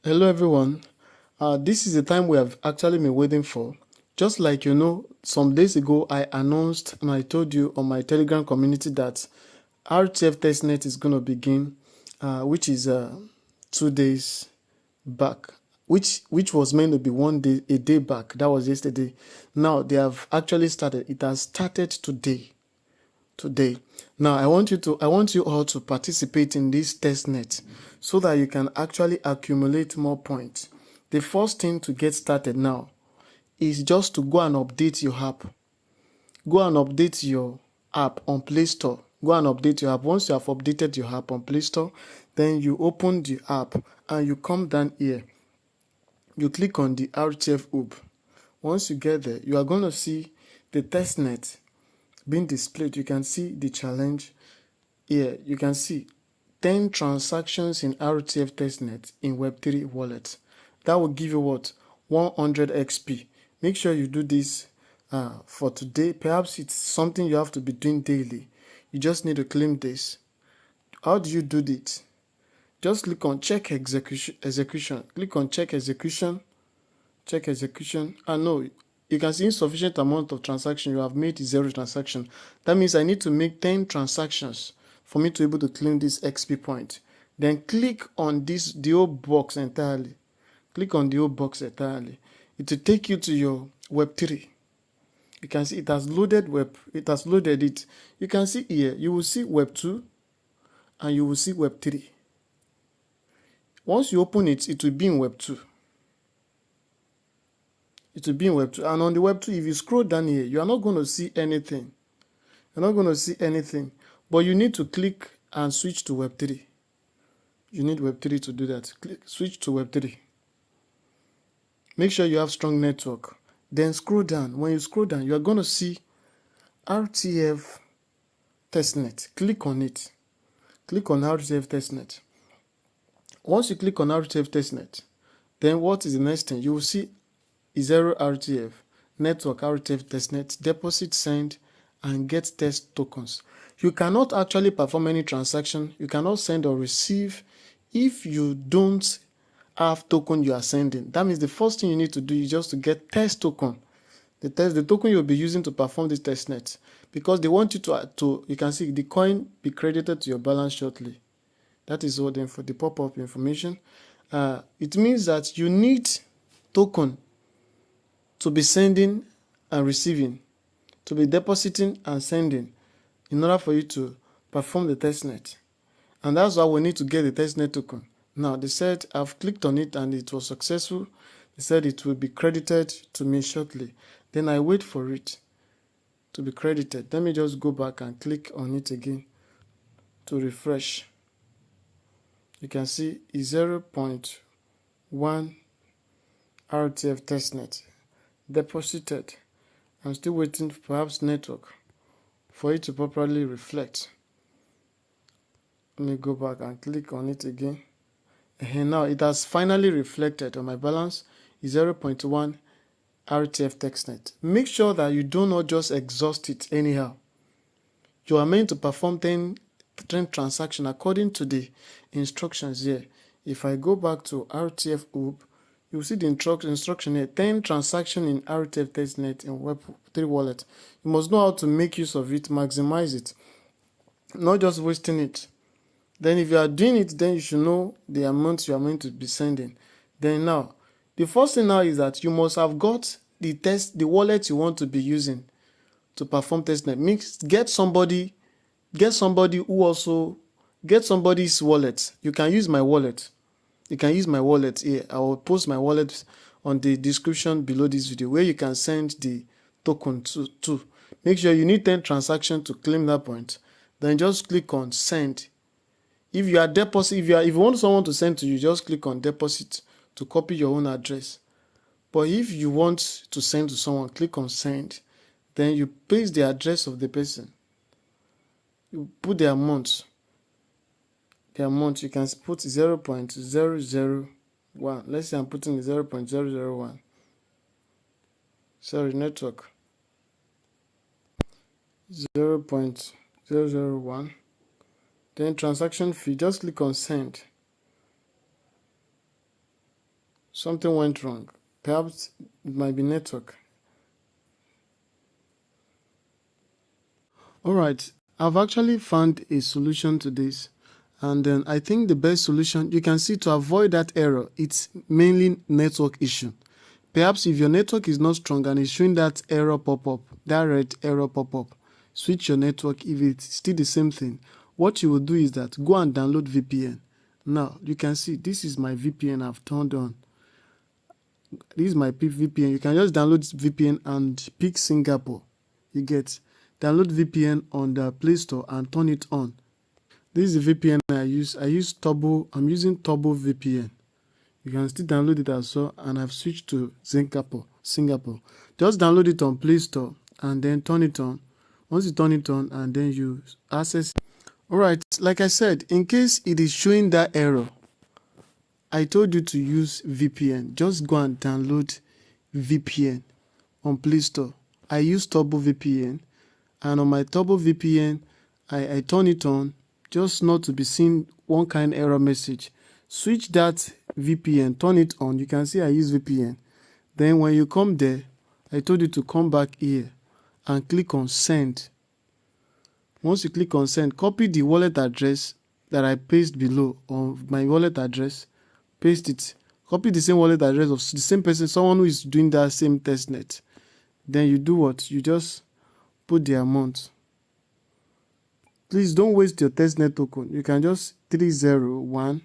Hello everyone. This is the time we have actually been waiting for. Just like some days ago I announced and I told you on my Telegram community that RTF Testnet is going to begin, which is 2 days back, which was meant to be a day back. That was yesterday. Now they have actually started. It has started today. Now I want you all to participate in this testnet so that you can actually accumulate more points. The first thing to get started now is just to go and update your app. Go and update your app on Play Store. Go and update your app. Once you have updated your app on Play Store, then you open the app and you come down here. You click on the RTF hub. Once you get there, you are going to see the testnet being displayed. You can see the challenge here. You can see 10 transactions in RTF Testnet in Web3 wallet. That will give you what? 100 XP. Make sure you do this for today. Perhaps it's something you have to be doing daily. You just need to claim this. How do you do this? Just click on check execution. Click on check execution. Check execution. No, you can see insufficient amount of transaction. You have made 0 transaction. That means I need to make 10 transactions for me to be able to claim this XP point. Then click on the whole box entirely. Click on the whole box entirely. It will take you to your Web3. You can see it has loaded it. You can see here, you will see Web2 and you will see Web3. Once you open it, it will be in Web2. It will be in Web2. And on the Web2, if you scroll down here, you are not going to see anything. You're not going to see anything. But you need to click and switch to Web3. You need Web3 to do that. Switch to Web3. Make sure you have strong network. Then scroll down. When you scroll down, you are going to see RTF Testnet. Click on it. Click on RTF Testnet. Once you click on RTF Testnet, then what is the next thing? You will see 0 RTF, network RTF Testnet, deposit, send, and get test tokens. You cannot actually perform any transaction. You cannot send or receive if you don't have token you are sending. That means the first thing you need to do is just to get test token. The token you'll be using to perform this testnet, because they want you to you can see the coin be credited to your balance shortly. That is all the pop-up information. It means that you need token to be sending and receiving, to be depositing and sending in order for you to perform the testnet. And that's why we need to get the testnet token. Now they said I've clicked on it and it was successful. They said it will be credited to me shortly. Then I wait for it to be credited. Let me just go back and click on it again to refresh. You can see it's 0.1 RTF Testnet deposited. I'm still waiting for perhaps network for it to properly reflect. Let me go back and click on it again. And now it has finally reflected on my balance. Is 0.1 RTF Testnet. Make sure that you do not just exhaust it anyhow. You are meant to perform 10 transactions according to the instructions here. If I go back to RTF hub, you will see the instruction here: 10 transactions in RTF Testnet in Web3 wallet. You must know how to make use of it, maximize it, not just wasting it. Then if you are doing it, then you should know the amount you are meant to be sending. Then now, the first thing now is that you must have got the wallet you want to be using to perform testnet. Get somebody's wallet. You can use my wallet. You can use my wallet here. I will post my wallet on the description below this video where you can send the token to. Make sure you need 10 transactions to claim that point. Then just click on send. If you want someone to send to you, just click on deposit to copy your own address. But if you want to send to someone, click on send. Then you paste the address of the person. You put the amount. You can put 0.001. Let's say I'm putting 0.001. Sorry, network. 0.001. Then transaction fee, just click on send. something went wrong. Perhaps it might be network. Alright, I've actually found a solution to this, and then I think the best solution, you can see, to avoid that error, it's mainly network issue. Perhaps if your network is not strong and it's showing that error pop-up, that red error pop-up, switch your network. If it's still the same thing, what you will do is that go and download VPN. Now you can see this is my VPN I've turned on. This is my VPN. You can just download VPN and pick Singapore. You get, download VPN on the Play Store and turn it on. This is the VPN I use. I'm using Turbo VPN. You can still download it as well, and I've switched to Singapore. Just download it on Play Store and then turn it on. Once you turn it on, and then you access. Alright, like I said, in case it is showing that error, I told you to use VPN. Just go and download VPN on Play Store. I use Turbo VPN, and on my Turbo VPN, I turn it on, just not to be seeing one kind error message. Switch that VPN, turn it on. You can see I use VPN. Then when you come there, I told you to come back here and click on send. Once you click on send, copy the wallet address that I paste below on my wallet address, paste it. Copy the same wallet address of the same person, someone who is doing that same testnet. Then you do what? You just put the amount. Please don't waste your testnet token. You can just 301.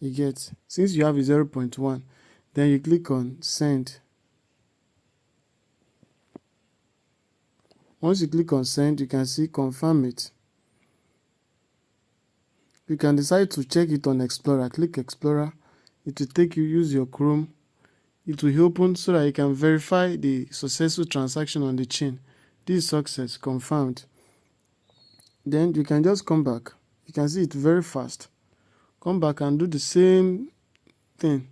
You get, since you have a 0.1, then you click on send. Once you click on send, you can see confirm it. You can decide to check it on Explorer. Click Explorer. It will take you, use your Chrome. It will open so that you can verify the successful transaction on the chain. This is success, confirmed. Then you can just come back. You can see it very fast. Come back and do the same thing.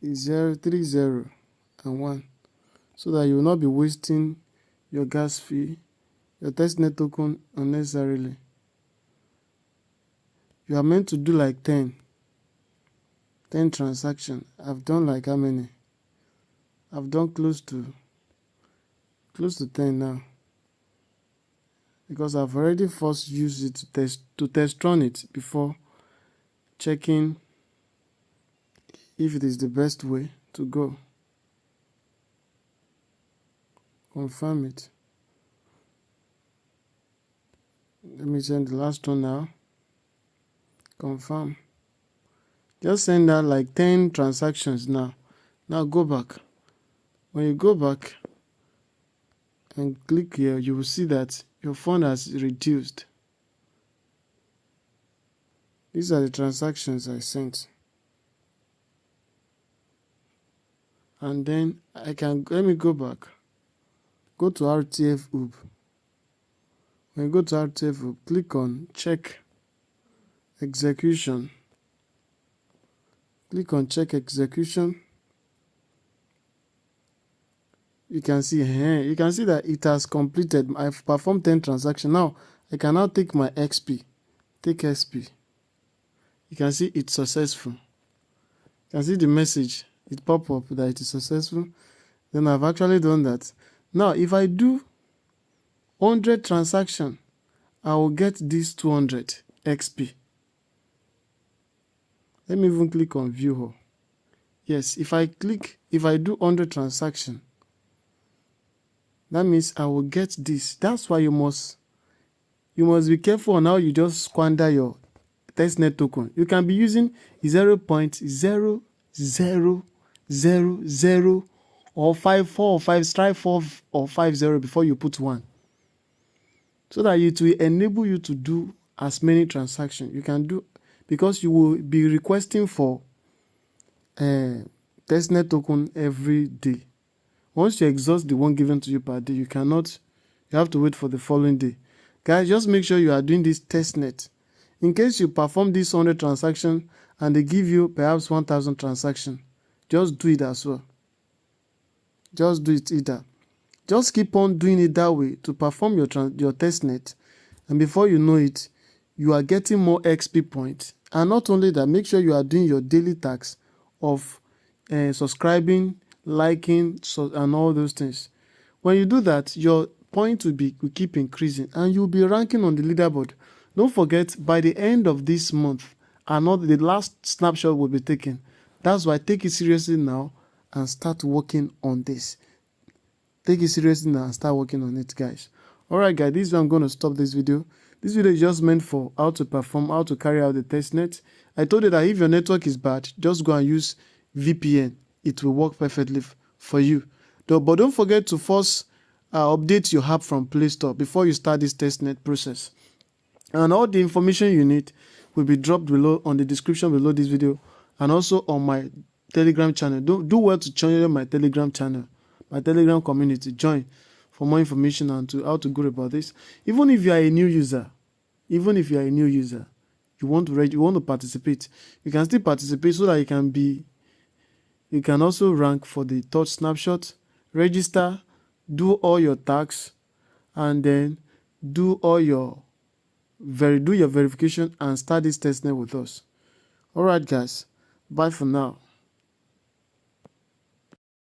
It's 0, 3, 0, and 1. So that you will not be wasting your gas fee, your testnet token unnecessarily. You are meant to do like 10 transactions. I've done like how many? I've done close to 10 now. Because I've already first used it to test run it before checking if it is the best way to go. Confirm it. Let me send the last one now. Confirm. Just send out like 10 transactions now. Now go back. When you go back and click here, you will see that your fund has reduced. These are the transactions I sent. And then let me go back. Go to RTF Hub. When you go to RTF Hub, click on check execution. Click on check execution. You can see here, you can see that it has completed. I've performed 10 transactions. Now I can now take my XP. Take XP. You can see it's successful. You can see the message. It pop up that it is successful. Then I've actually done that. Now if I do 100 transactions, I will get this 200 XP. Let me even click on view all. Yes, if I do 100 transactions, that means I will get this. That's why you must be careful on how you just squander your testnet token. You can be using 0.0000 or 54 or 5, try 4 or 50 before you put 1. So that it will enable you to do as many transactions you can do, because you will be requesting for testnet token every day. Once you exhaust the one given to you per day, you have to wait for the following day. Guys, just make sure you are doing this testnet. In case you perform this 100 transactions and they give you perhaps 1,000 transactions, just do it as well. Just do it either. Just keep on doing it that way to perform your testnet, and before you know it, you are getting more XP points. And not only that, make sure you are doing your daily tasks of subscribing, liking, and all those things. When you do that, your point will keep increasing and you'll be ranking on the leaderboard. Don't forget, by the end of this month, the last snapshot will be taken. That's why take it seriously now and start working on this. Take it seriously now and start working on it, guys. Alright guys, this is where I'm going to stop this video. This video is just meant for how to perform, how to carry out the testnet. I told you that if your network is bad, just go and use VPN. It will work perfectly for you. But don't forget to first update your app from Play Store before you start this testnet process. And all the information you need will be dropped below on the description below this video and also on my Telegram channel. Do well to join my Telegram channel, my Telegram community. Join for more information on how to go about this. Even if you are a new user, you want to participate, you can still participate so that you can also rank for the third snapshot. Register, do all your tasks, and then do your verification and start this testnet with us. Alright guys, bye for now.